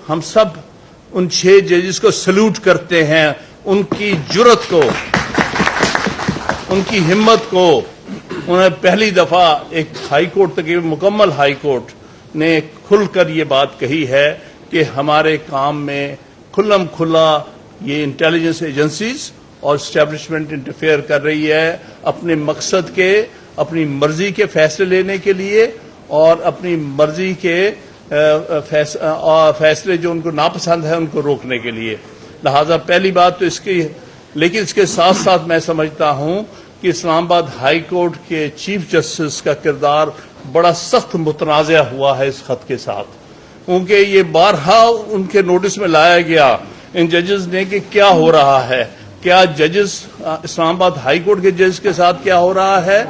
ہم سب ان 6 ججز کو سلوٹ کرتے ہیں، ان کی جرت کو، ان کی ہمت کو. انہیں پہلی دفعہ ایک ہائی کورٹ تقریباً مکمل ہائی کورٹ نے کھل کر یہ بات کہی ہے کہ ہمارے کام میں کھلم کھلا یہ انٹیلیجنس ایجنسیز اور اسٹیبلشمنٹ انٹرفیئر کر رہی ہے اپنے مقصد کے، اپنی مرضی کے فیصلے لینے کے لیے اور اپنی مرضی کے فیصلے جو ان کو ناپسند ہے ان کو روکنے کے لیے. لہذا پہلی بات تو اس کی، لیکن اس کے ساتھ ساتھ میں سمجھتا ہوں کہ اسلام آباد ہائی کورٹ کے چیف جسٹس کا کردار بڑا سخت متنازع ہوا ہے اس خط کے ساتھ، کیونکہ یہ بارہا ان کے نوٹس میں لایا گیا ان ججز نے کہ کیا ہو رہا ہے، کیا ججز اسلام آباد ہائی کورٹ کے ججز کے ساتھ کیا ہو رہا ہے،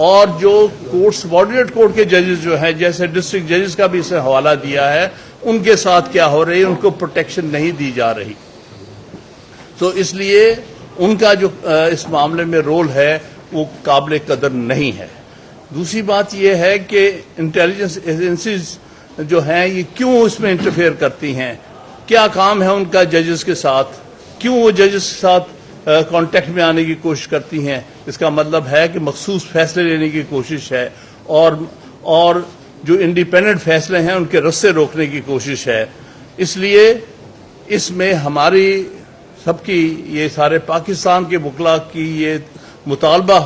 اور جو کورٹ سبارڈینیٹ کورٹ کے ججز جو ہیں جیسے ڈسٹرکٹ ججز کا بھی اسے حوالہ دیا ہے، ان کے ساتھ کیا ہو رہی ہے، ان کو پروٹیکشن نہیں دی جا رہی. تو اس لیے ان کا جو اس معاملے میں رول ہے وہ قابل قدر نہیں ہے. دوسری بات یہ ہے کہ انٹیلیجنس ایجنسیز جو ہیں یہ کیوں اس میں انٹرفیئر کرتی ہیں، کیا کام ہے ان کا ججز کے ساتھ، کیوں وہ ججز کے ساتھ کانٹیکٹ میں آنے کی کوشش کرتی ہیں. اس کا مطلب ہے کہ مخصوص فیصلے لینے کی کوشش ہے اور جو انڈیپینڈنٹ فیصلے ہیں ان کے رستے روکنے کی کوشش ہے. اس لیے اس میں ہماری سب کی، یہ سارے پاکستان کے وکلاء کی یہ مطالبہ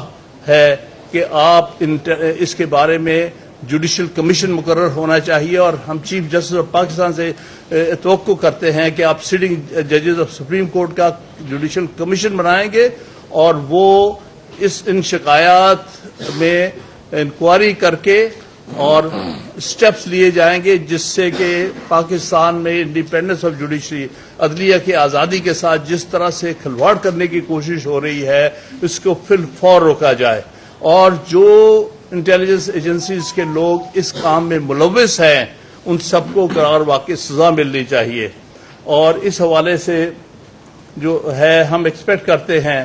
ہے کہ آپ اس کے بارے میں جوڈیشل کمیشن مقرر ہونا چاہیے، اور ہم چیف جسٹس آف پاکستان سے توقع کرتے ہیں کہ آپ سٹنگ ججز آف سپریم کورٹ کا جوڈیشل کمیشن بنائیں گے اور وہ ان شکایات میں انکوائری کر کے اور سٹیپس لیے جائیں گے جس سے کہ پاکستان میں انڈیپینڈنس آف جوڈیشری، عدلیہ کی آزادی کے ساتھ جس طرح سے کھلواڑ کرنے کی کوشش ہو رہی ہے اس کو فی الفور روکا جائے، اور جو انٹیلیجنس ایجنسیز کے لوگ اس کام میں ملوث ہیں ان سب کو قرار واقعی سزا ملنی چاہیے. اور اس حوالے سے جو ہے ہم ایکسپیکٹ کرتے ہیں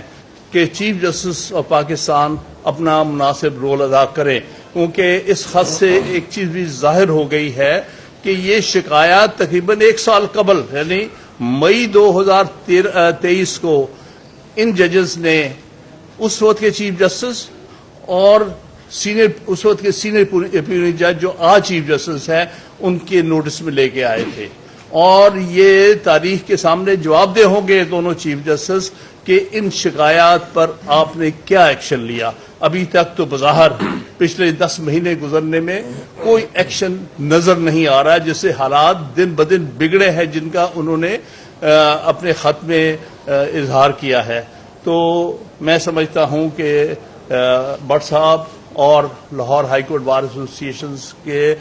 کہ چیف جسٹس آف پاکستان اپنا مناسب رول ادا کریں، کیونکہ اس خط سے ایک چیز بھی ظاہر ہو گئی ہے کہ یہ شکایات تقریباً 1 سال قبل یعنی مئی 2023 کو ان ججز نے اس وقت کے چیف جسٹس اور اس وقت کے سینئر اپیلنگ جج جو آج چیف جسٹس ہیں ان کے نوٹس میں لے کے آئے تھے، اور یہ تاریخ کے سامنے جواب دہ ہوں گے دونوں چیف جسٹس کہ ان شکایات پر آپ نے کیا ایکشن لیا. ابھی تک تو بظاہر پچھلے 10 مہینے گزرنے میں کوئی ایکشن نظر نہیں آ رہا ہے، جس سے حالات دن بدن بگڑے ہیں جن کا انہوں نے اپنے خط میں اظہار کیا ہے. تو میں سمجھتا ہوں کہ بٹ صاحب اور Lahore high court bar associations کے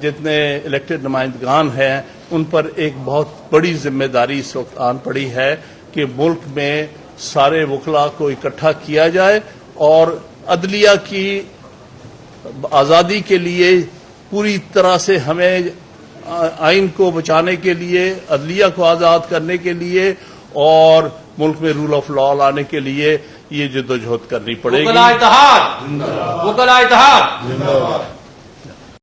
جتنے الیکٹڈ نمائندگان ہیں ان پر ایک بہت بڑی ذمہ داری اس وقت آن پڑی ہے کہ ملک میں سارے وکلاء کو اکٹھا کیا جائے اور عدلیہ کی آزادی کے لیے پوری طرح سے ہمیں آئین کو بچانے کے لیے، عدلیہ کو آزاد کرنے کے لیے اور ملک میں رول آف لا لانے کے لیے یہ جدوجہد کرنی پڑے گی. وکلاء اتحاد